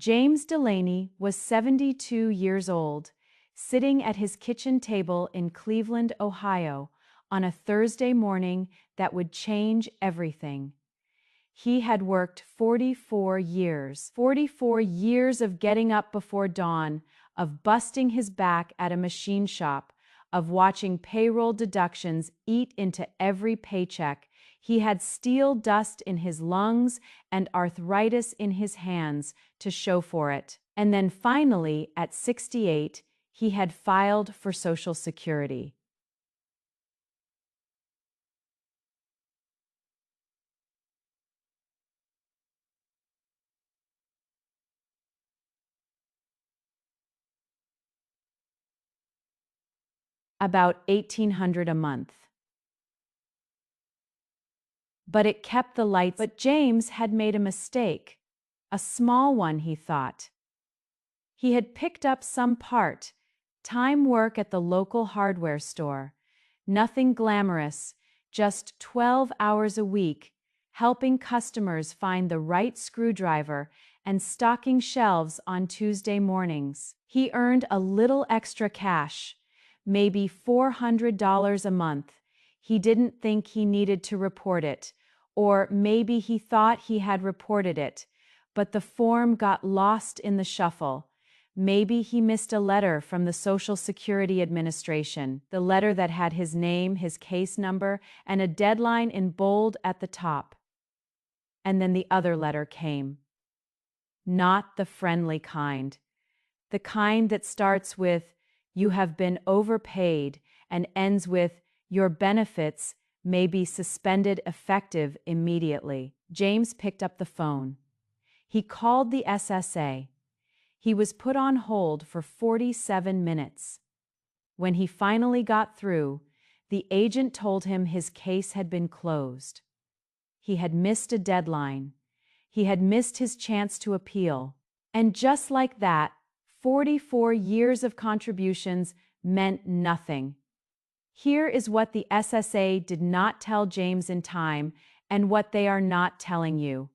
James Delaney was 72 years old, sitting at his kitchen table in Cleveland, Ohio, on a Thursday morning that would change everything. He had worked 44 years of getting up before dawn, of busting his back at a machine shop, of watching payroll deductions eat into every paycheck. He had steel dust in his lungs and arthritis in his hands to show for it. And then finally, at 68, he had filed for Social Security. About $1,800 a month. But it kept the lights. But James had made a mistake. A small one, he thought. He had picked up some part-time work at the local hardware store. Nothing glamorous, just 12 hours a week, helping customers find the right screwdriver and stocking shelves on Tuesday mornings. He earned a little extra cash, maybe $400 a month. He didn't think he needed to report it, or maybe he thought he had reported it, but the form got lost in the shuffle. Maybe he missed a letter from the Social Security Administration, the letter that had his name, his case number, and a deadline in bold at the top. And then the other letter came. Not the friendly kind. The kind that starts with, "You have been overpaid," and ends with, "Your benefits may be suspended effective immediately." James picked up the phone. He called the SSA. He was put on hold for 47 minutes. When he finally got through, the agent told him his case had been closed. He had missed a deadline. He had missed his chance to appeal. And just like that, 44 years of contributions meant nothing. Here is what the SSA did not tell James in time, and what they are not telling you.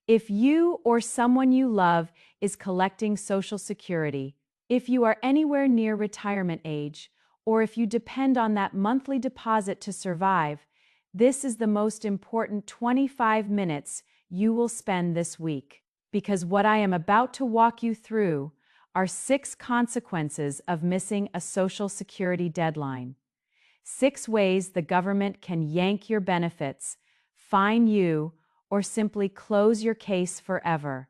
If you or someone you love is collecting Social Security, if you are anywhere near retirement age, or if you depend on that monthly deposit to survive, this is the most important 25 minutes you will spend this week. Because what I am about to walk you through are 6 consequences of missing a Social Security deadline. 6 ways the government can yank your benefits, fine you, or simply close your case forever.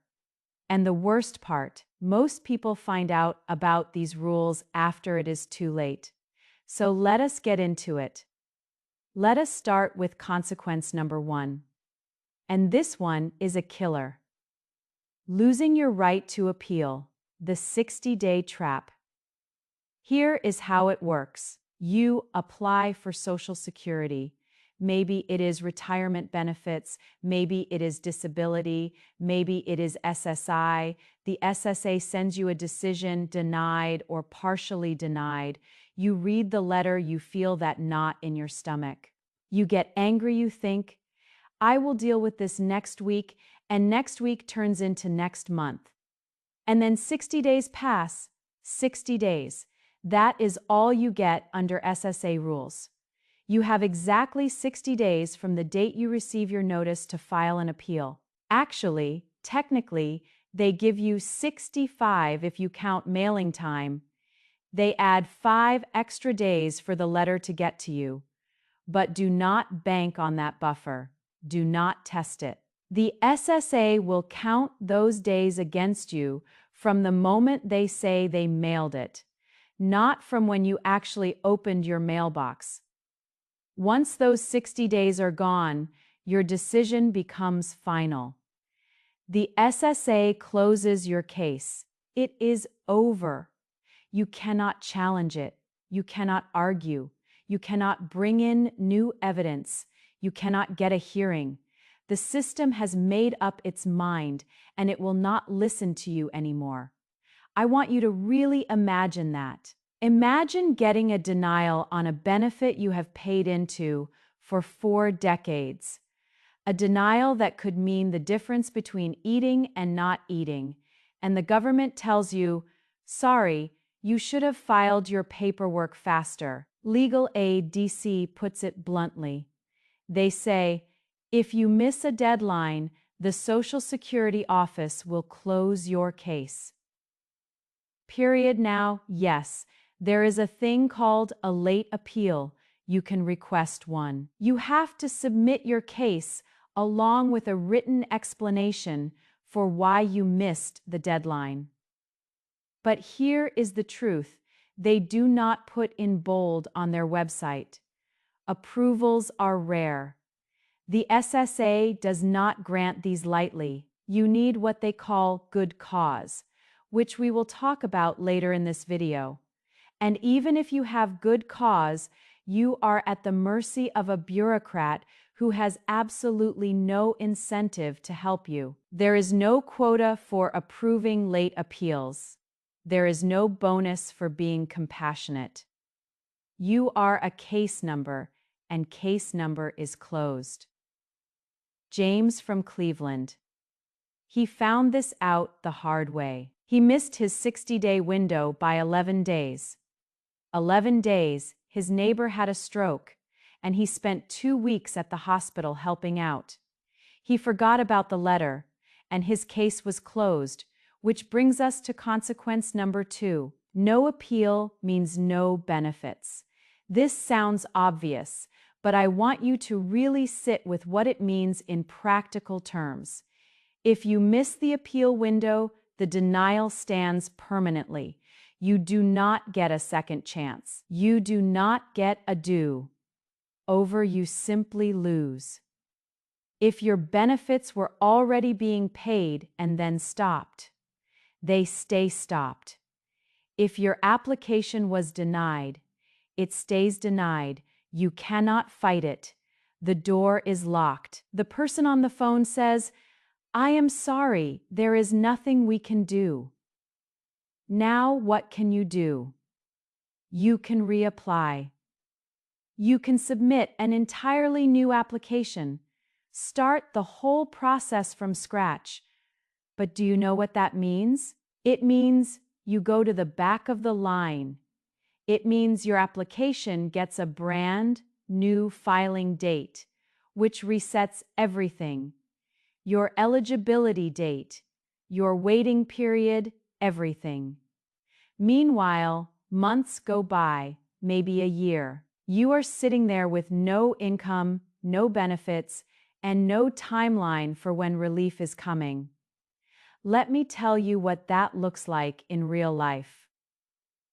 And the worst part, most people find out about these rules after it is too late. So let us get into it. Let us start with consequence number 1. And this one is a killer. Losing your right to appeal, the 60-day trap. Here is how it works. You apply for Social Security. Maybe it is retirement benefits, maybe it is disability, maybe it is SSI. The SSA sends you a decision, denied or partially denied. You read the letter, you feel that knot in your stomach. You get angry, you think, "I will deal with this next week," and next week turns into next month. And then 60 days pass. 60 days. That is all you get under SSA rules. You have exactly 60 days from the date you receive your notice to file an appeal. Actually, technically, they give you 65 if you count mailing time. They add 5 extra days for the letter to get to you. But do not bank on that buffer. Do not test it. The SSA will count those days against you from the moment they say they mailed it, not from when you actually opened your mailbox. Once those 60 days are gone, your decision becomes final. The SSA closes your case. It is over. You cannot challenge it. You cannot argue. You cannot bring in new evidence. You cannot get a hearing. The system has made up its mind, and it will not listen to you anymore. I want you to really imagine that. Imagine getting a denial on a benefit you have paid into for 4 decades. A denial that could mean the difference between eating and not eating, and the government tells you, sorry, you should have filed your paperwork faster. Legal Aid DC puts it bluntly. They say, if you miss a deadline, the Social Security office will close your case. Period. Now, yes, there is a thing called a late appeal. You can request one. You have to submit your case along with a written explanation for why you missed the deadline. But here is the truth. They do not put in bold on their website. Approvals are rare. The SSA does not grant these lightly. You need what they call good cause, which we will talk about later in this video. And even if you have good cause, you are at the mercy of a bureaucrat who has absolutely no incentive to help you. There is no quota for approving late appeals. There is no bonus for being compassionate. You are a case number, and case number is closed. James from Cleveland. He found this out the hard way. He missed his 60-day window by 11 days. 11 days, his neighbor had a stroke, and he spent 2 weeks at the hospital helping out. He forgot about the letter, and his case was closed, which brings us to consequence number 2. No appeal means no benefits. This sounds obvious, but I want you to really sit with what it means in practical terms. If you miss the appeal window, the denial stands permanently. You do not get a second chance. You do not get a do-over. You simply lose. If your benefits were already being paid and then stopped, they stay stopped. If your application was denied, it stays denied. You cannot fight it. The door is locked. The person on the phone says, I am sorry, there is nothing we can do. Now what can you do? You can reapply. You can submit an entirely new application. Start the whole process from scratch. But do you know what that means? It means you go to the back of the line. It means your application gets a brand new filing date, which resets everything. Your eligibility date, your waiting period, everything. Meanwhile, months go by, maybe a year. You are sitting there with no income, no benefits, and no timeline for when relief is coming. Let me tell you what that looks like in real life.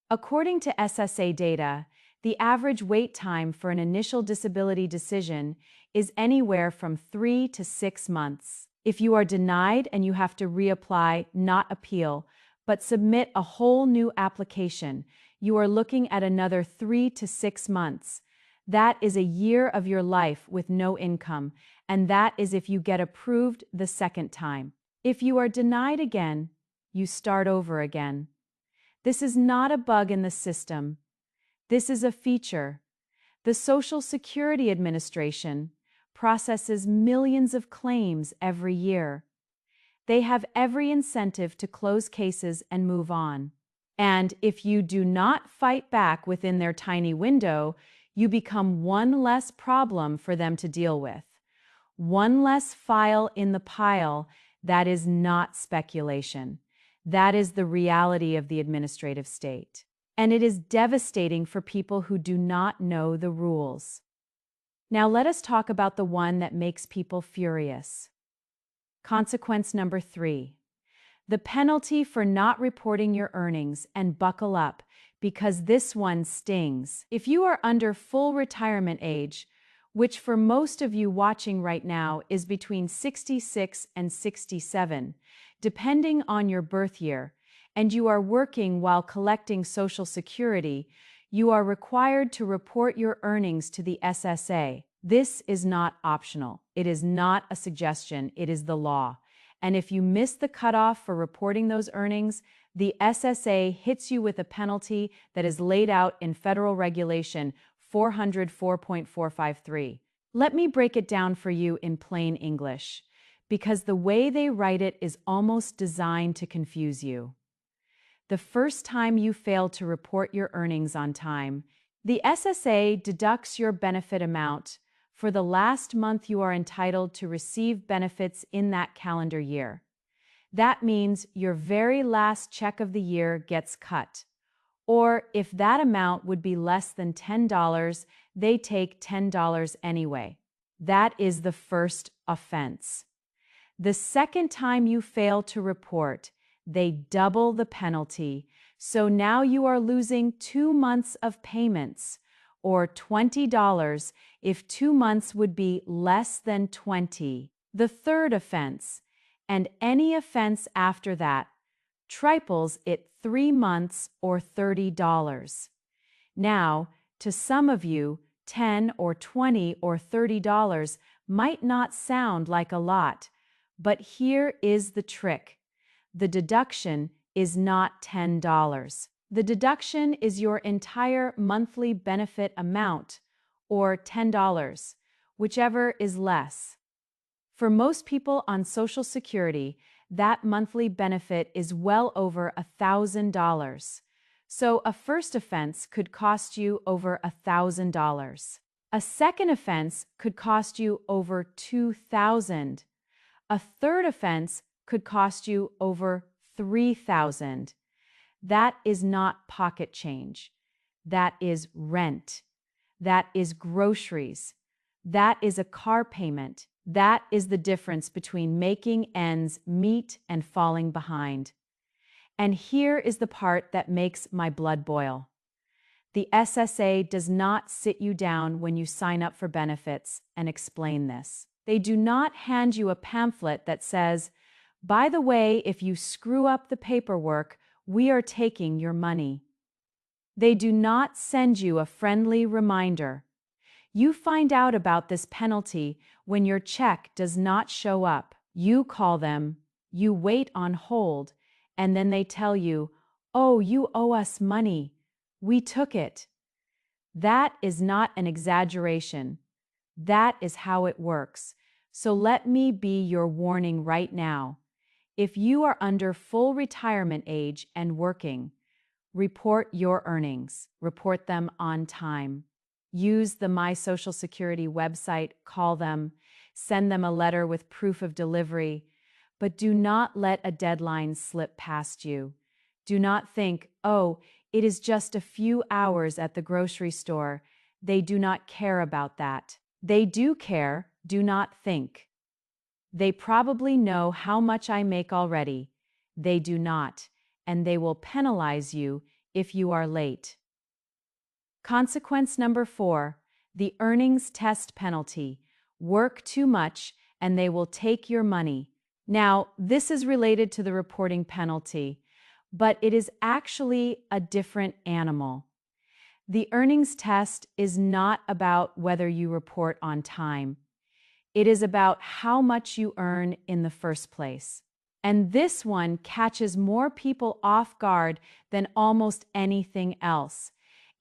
According to SSA data, the average wait time for an initial disability decision is anywhere from 3 to 6 months. If you are denied and you have to reapply, not appeal, but submit a whole new application, you are looking at another 3 to 6 months. That is a year of your life with no income, and that is if you get approved the second time. If you are denied again, you start over again. This is not a bug in the system. This is a feature. The Social Security Administration processes millions of claims every year. They have every incentive to close cases and move on. And if you do not fight back within their tiny window, you become one less problem for them to deal with. One less file in the pile. That is not speculation. That is the reality of the administrative state. And it is devastating for people who do not know the rules. Now let us talk about the one that makes people furious. Consequence number 3. The penalty for not reporting your earnings, and buckle up, because this one stings. If you are under full retirement age, which for most of you watching right now is between 66 and 67, depending on your birth year, and you are working while collecting Social Security, you are required to report your earnings to the SSA. This is not optional. It is not a suggestion. It is the law. And if you miss the cutoff for reporting those earnings, the SSA hits you with a penalty that is laid out in Federal Regulation 404.453. Let me break it down for you in plain English, because the way they write it is almost designed to confuse you. The first time you fail to report your earnings on time, the SSA deducts your benefit amount for the last month you are entitled to receive benefits in that calendar year. That means your very last check of the year gets cut. Or if that amount would be less than $10, they take $10 anyway. That is the first offense. The second time you fail to report, they double the penalty. So now you are losing 2 months of payments, or $20 if 2 months would be less than 20. The third offense, and any offense after that, triples it 3 months or $30. Now, to some of you, $10 or $20 or $30 might not sound like a lot, but here is the trick. The deduction is not $10. The deduction is your entire monthly benefit amount, or $10, whichever is less. For most people on Social Security, that monthly benefit is well over $1,000. So a first offense could cost you over $1,000. A second offense could cost you over $2,000. A third offense could cost you over $3,000. That is not pocket change. That is rent. That is groceries. That is a car payment. That is the difference between making ends meet and falling behind. And here is the part that makes my blood boil. The SSA does not sit you down when you sign up for benefits and explain this. They do not hand you a pamphlet that says, "By the way, if you screw up the paperwork, we are taking your money." They do not send you a friendly reminder. You find out about this penalty when your check does not show up. You call them, you wait on hold, and then they tell you, "Oh, you owe us money. We took it." That is not an exaggeration. That is how it works. So let me be your warning right now. If you are under full retirement age and working, report your earnings. Report them on time. Use the My Social Security website, call them, send them a letter with proof of delivery, but do not let a deadline slip past you. Do not think, "Oh, it is just a few hours at the grocery store." They do not care about that. They do care, do not think. They probably know how much I make already. They do not, and they will penalize you if you are late. Consequence number 4, the earnings test penalty. Work too much and they will take your money. Now, this is related to the reporting penalty, but it is actually a different animal. The earnings test is not about whether you report on time. It is about how much you earn in the first place. And this one catches more people off guard than almost anything else.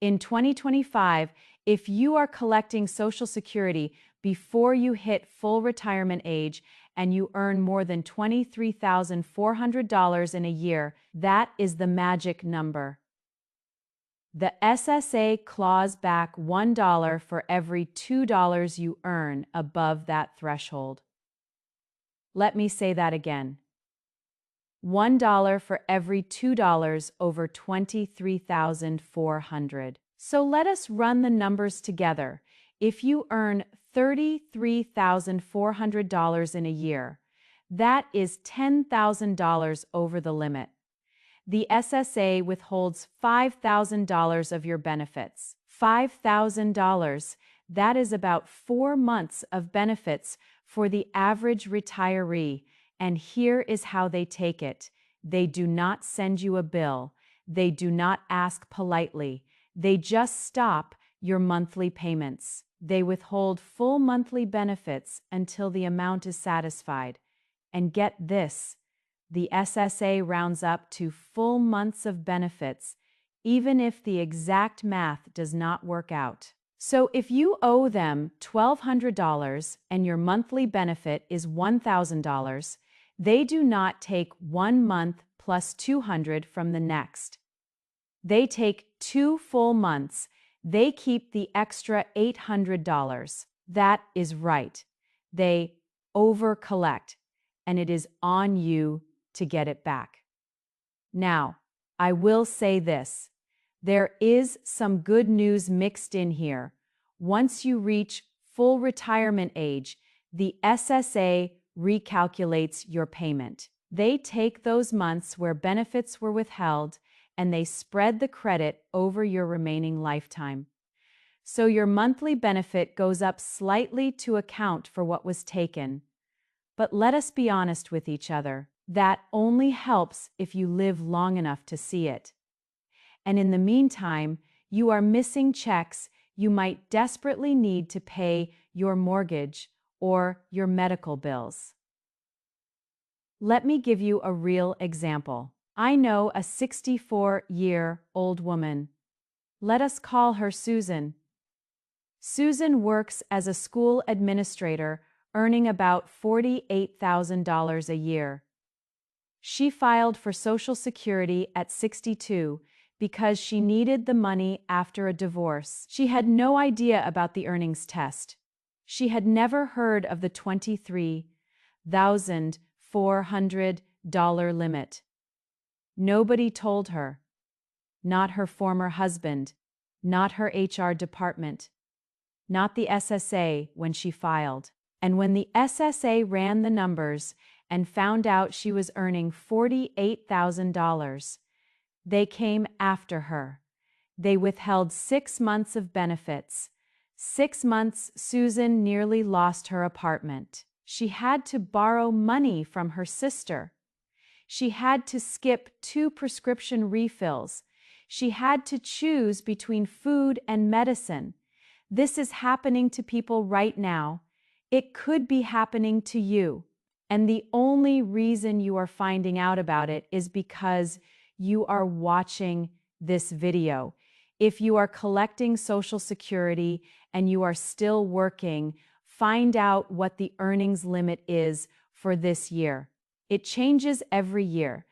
In 2025, if you are collecting Social Security before you hit full retirement age and you earn more than $23,400 in a year, that is the magic number. The SSA claws back $1 for every $2 you earn above that threshold. Let me say that again. $1 for every $2 over $23,400. So let us run the numbers together. If you earn $33,400 in a year, that is $10,000 over the limit. The SSA withholds $5,000 of your benefits. $5,000, that is about 4 months of benefits for the average retiree. And here is how they take it. They do not send you a bill. They do not ask politely. They just stop your monthly payments. They withhold full monthly benefits until the amount is satisfied. And get this, the SSA rounds up to full months of benefits, even if the exact math does not work out. So if you owe them $1,200 and your monthly benefit is $1,000, they do not take 1 month plus 200 from the next. They take 2 full months. They keep the extra $800. That is right. They over-collect, and it is on you to get it back. Now, I will say this. There is some good news mixed in here. Once you reach full retirement age, the SSA recalculates your payment. They take those months where benefits were withheld and they spread the credit over your remaining lifetime. So your monthly benefit goes up slightly to account for what was taken. But let us be honest with each other. That only helps if you live long enough to see it. And in the meantime, you are missing checks you might desperately need to pay your mortgage or your medical bills. Let me give you a real example. I know a 64-year-old woman. Let us call her Susan. Susan works as a school administrator, earning about $48,000 a year. She filed for Social Security at 62 because she needed the money after a divorce. She had no idea about the earnings test. She had never heard of the $23,400 limit. Nobody told her. Not her former husband, not her HR department, not the SSA when she filed. And when the SSA ran the numbers and found out she was earning $48,000, they came after her. They withheld 6 months of benefits. 6 months, Susan nearly lost her apartment. She had to borrow money from her sister. She had to skip 2 prescription refills. She had to choose between food and medicine. This is happening to people right now. It could be happening to you. And the only reason you are finding out about it is because you are watching this video. If you are collecting Social Security and you are still working, find out what the earnings limit is for this year. It changes every year.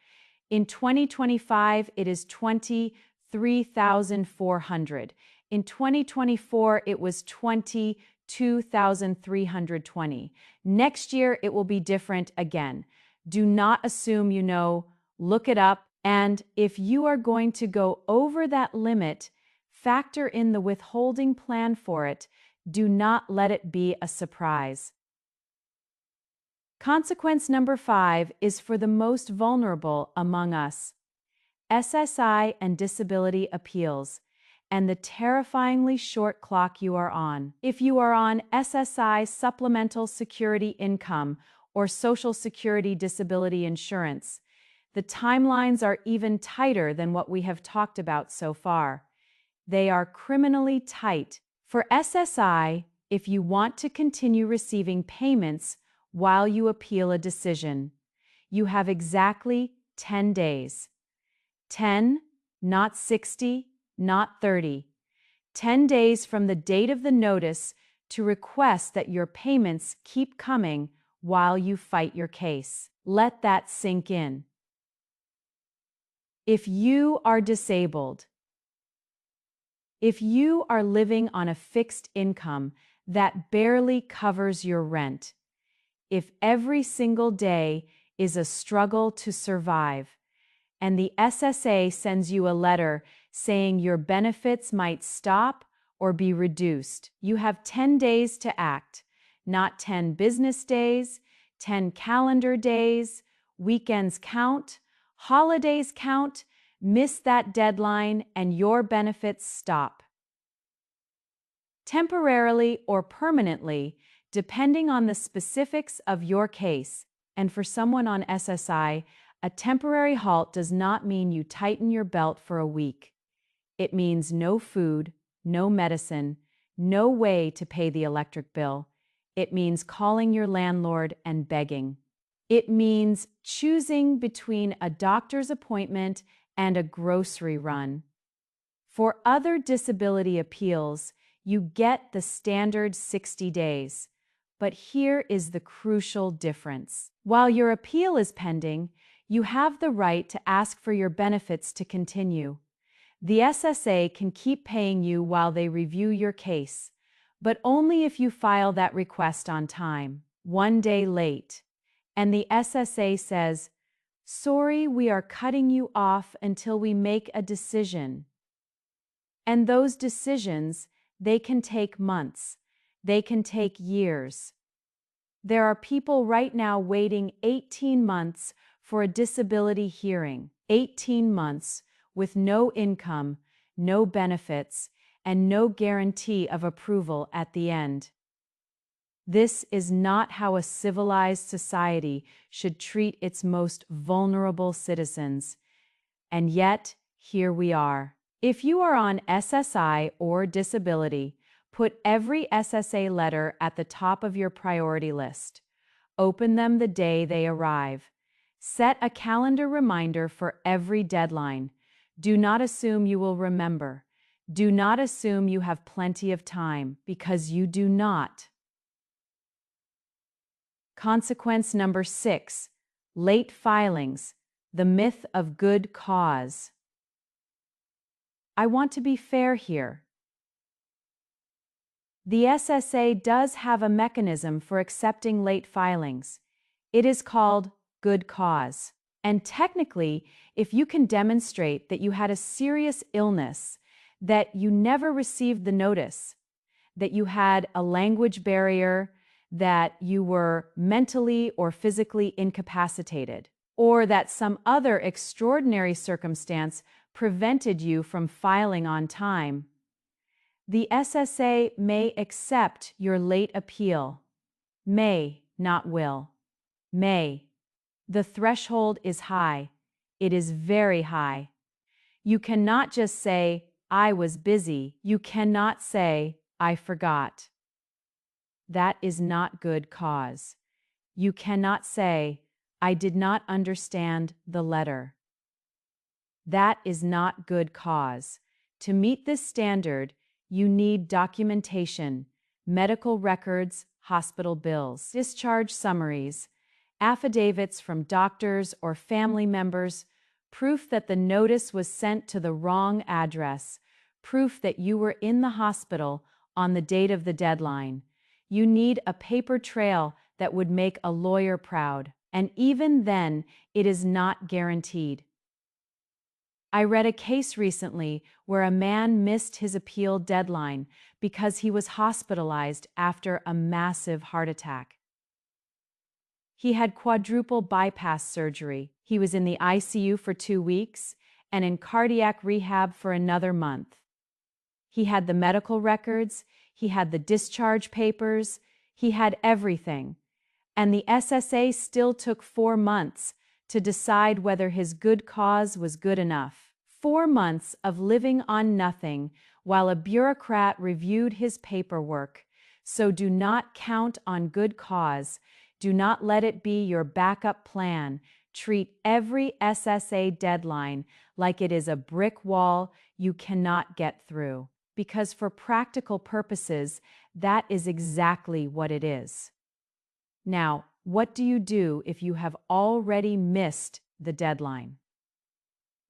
In 2025, it is $23,400. In 2024, it was $22,320. Next year, it will be different again. Do not assume you know. Look it up. And if you are going to go over that limit, factor in the withholding plan for it. Do not let it be a surprise. Consequence number 5 is for the most vulnerable among us. SSI and disability appeals, and the terrifyingly short clock you are on. If you are on SSI supplemental security income or Social Security disability insurance, the timelines are even tighter than what we have talked about so far. They are criminally tight. For SSI, if you want to continue receiving payments while you appeal a decision, you have exactly 10 days. 10, not 60, not 30. 10 days from the date of the notice to request that your payments keep coming while you fight your case. Let that sink in. If you are disabled, if you are living on a fixed income that barely covers your rent, if every single day is a struggle to survive, and the SSA sends you a letter saying your benefits might stop or be reduced, you have 10 days to act, not 10 business days, 10 calendar days. Weekends count, holidays count. Miss that deadline and your benefits stop. Temporarily or permanently, depending on the specifics of your case, and for someone on SSI, a temporary halt does not mean you tighten your belt for a week. It means no food, no medicine, no way to pay the electric bill. It means calling your landlord and begging. It means choosing between a doctor's appointment and a grocery run. For other disability appeals, You get the standard 60 days. But here is the crucial difference. While your appeal is pending, you have the right to ask for your benefits to continue. The SSA can keep paying you while they review your case, but only if you file that request on time, 1 day late. And the SSA says, "Sorry, we are cutting you off until we make a decision." And those decisions, they can take months. They can take years. There are people right now waiting 18 months for a disability hearing. 18 months with no income, no benefits, and no guarantee of approval at the end. This is not how a civilized society should treat its most vulnerable citizens. And yet, here we are. If you are on SSI or disability, put every SSA letter at the top of your priority list. Open them the day they arrive. Set a calendar reminder for every deadline. Do not assume you will remember. Do not assume you have plenty of time, because you do not. Consequence number 6, late filings, the myth of good cause. I want to be fair here. The SSA does have a mechanism for accepting late filings. It is called good cause. And technically, if you can demonstrate that you had a serious illness, that you never received the notice, that you had a language barrier, that you were mentally or physically incapacitated, or that some other extraordinary circumstance prevented you from filing on time, the SSA may accept your late appeal. May, not will. May. The threshold is high. It is very high. You cannot just say, "I was busy." You cannot say, "I forgot." That is not good cause. You cannot say, "I did not understand the letter." That is not good cause. To meet this standard, you need documentation, medical records, hospital bills, discharge summaries, affidavits from doctors or family members, proof that the notice was sent to the wrong address, proof that you were in the hospital on the date of the deadline. You need a paper trail that would make a lawyer proud, and even then, it is not guaranteed. I read a case recently where a man missed his appeal deadline because he was hospitalized after a massive heart attack. He had quadruple bypass surgery. He was in the ICU for 2 weeks and in cardiac rehab for another month. He had the medical records, he had the discharge papers, he had everything. And the SSA still took 4 months to decide whether his good cause was good enough. 4 months of living on nothing while a bureaucrat reviewed his paperwork. So do not count on good cause. Do not let it be your backup plan. Treat every SSA deadline like it is a brick wall you cannot get through. Because for practical purposes, that is exactly what it is. Now, what do you do if you have already missed the deadline?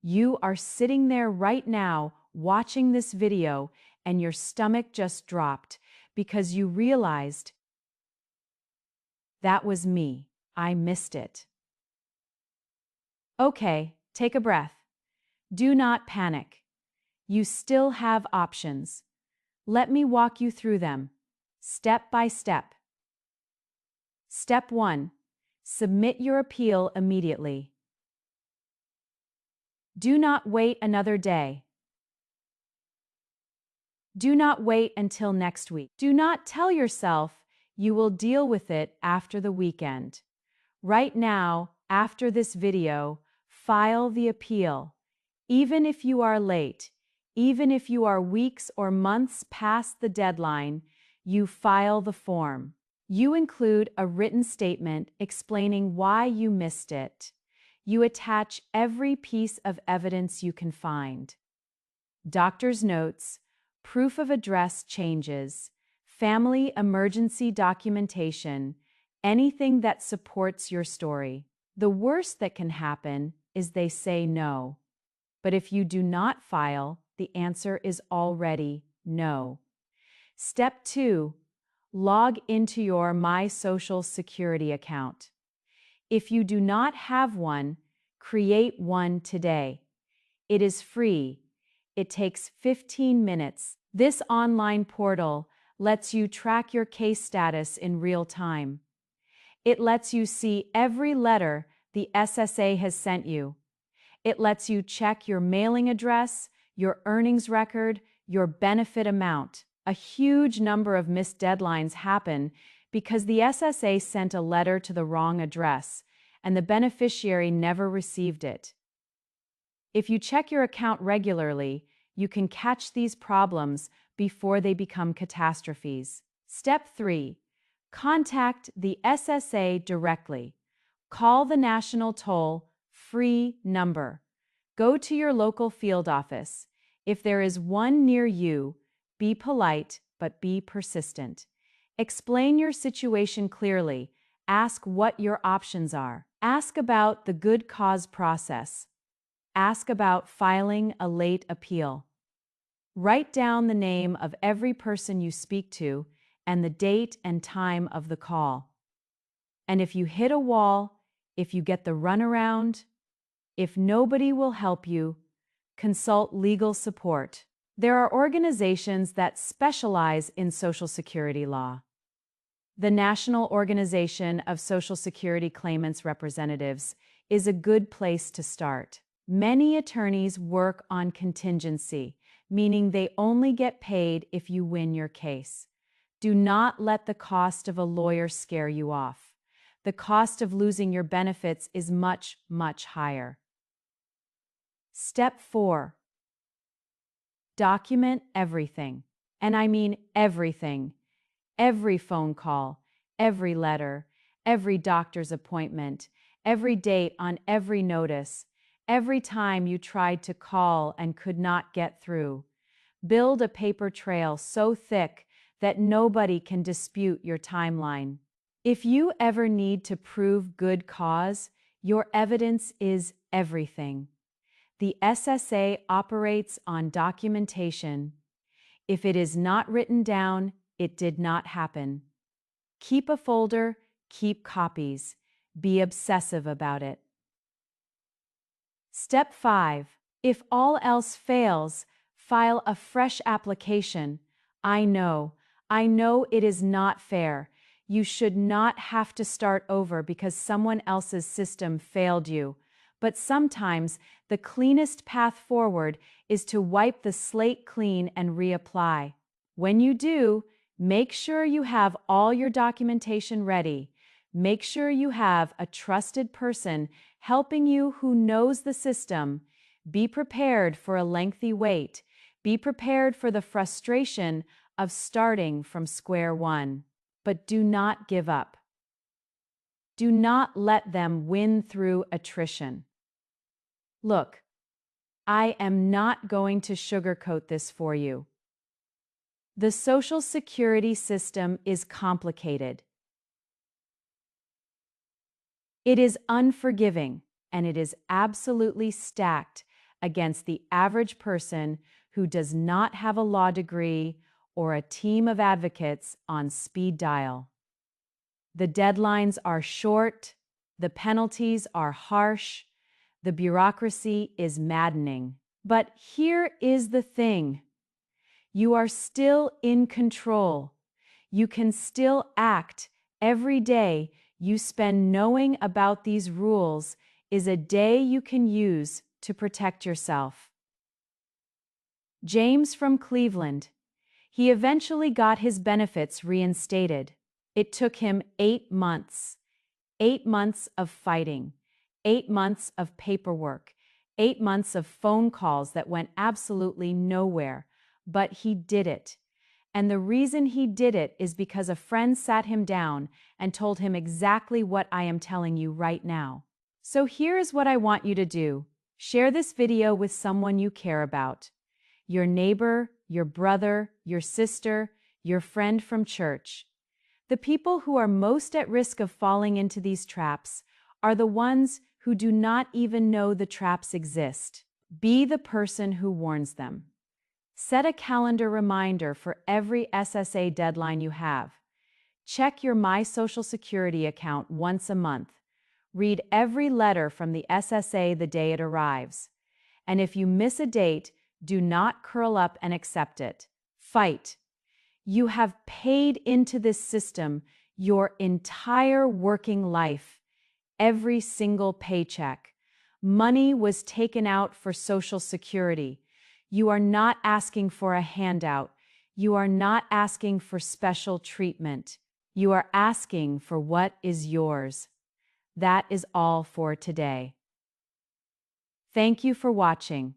You are sitting there right now watching this video and your stomach just dropped because you realized, that was me. I missed it. Okay, take a breath. Do not panic. You still have options. Let me walk you through them, step by step. Step 1. Submit your appeal immediately. Do not wait another day. Do not wait until next week. Do not tell yourself you will deal with it after the weekend. Right now, after this video, file the appeal. Even if you are late, even if you are weeks or months past the deadline, you file the form. You include a written statement explaining why you missed it. You attach every piece of evidence you can find. Doctor's notes, proof of address changes, family emergency documentation, anything that supports your story. The worst that can happen is they say no. But if you do not file, the answer is already no. Step 2. Log into your My Social Security account. If you do not have one, create one today. It is free. It takes 15 minutes. This online portal lets you track your case status in real time. It lets you see every letter the SSA has sent you. It lets you check your mailing address, your earnings record, your benefit amount. A huge number of missed deadlines happen because the SSA sent a letter to the wrong address and the beneficiary never received it. If you check your account regularly, you can catch these problems before they become catastrophes. Step 3. Contact the SSA directly. Call the national toll-free number. Go to your local field office. If there is one near you, be polite but be persistent. Explain your situation clearly. Ask what your options are. Ask about the good cause process. Ask about filing a late appeal. Write down the name of every person you speak to and the date and time of the call. And if you hit a wall, if you get the runaround, if nobody will help you, consult legal support. There are organizations that specialize in Social Security law. The National Organization of Social Security Claimants Representatives is a good place to start. Many attorneys work on contingency, meaning they only get paid if you win your case. Do not let the cost of a lawyer scare you off. The cost of losing your benefits is much, much higher. Step 4. Document everything. And I mean everything. Every phone call, every letter, every doctor's appointment, every date on every notice, every time you tried to call and could not get through. Build a paper trail so thick that nobody can dispute your timeline. If you ever need to prove good cause, your evidence is everything. The SSA operates on documentation. If it is not written down, it did not happen. Keep a folder, keep copies. Be obsessive about it. Step 5. If all else fails, file a fresh application. I know it is not fair. You should not have to start over because someone else's system failed you. But sometimes the cleanest path forward is to wipe the slate clean and reapply. When you do, make sure you have all your documentation ready. Make sure you have a trusted person helping you who knows the system. Be prepared for a lengthy wait. Be prepared for the frustration of starting from square one. But do not give up. Do not let them win through attrition. Look, I am not going to sugarcoat this for you. The Social Security system is complicated. It is unforgiving, and it is absolutely stacked against the average person who does not have a law degree or a team of advocates on speed dial. The deadlines are short, the penalties are harsh, the bureaucracy is maddening. But here is the thing. You are still in control. You can still act. Every day you spend knowing about these rules is a day you can use to protect yourself. James from Cleveland. He eventually got his benefits reinstated. It took him 8 months. 8 months of fighting. 8 months of paperwork. 8 months of phone calls that went absolutely nowhere. But he did it. And the reason he did it is because a friend sat him down and told him exactly what I am telling you right now. So here's what I want you to do. Share this video with someone you care about. your neighbor, your brother, your sister, your friend from church. The people who are most at risk of falling into these traps are the ones who do not even know the traps exist. Be the person who warns them. Set a calendar reminder for every SSA deadline you have. Check your My Social Security account once a month. Read every letter from the SSA the day it arrives. And if you miss a date, do not curl up and accept it. Fight. You have paid into this system your entire working life, every single paycheck. Money was taken out for Social Security. You are not asking for a handout. You are not asking for special treatment. You are asking for what is yours. That is all for today. Thank you for watching.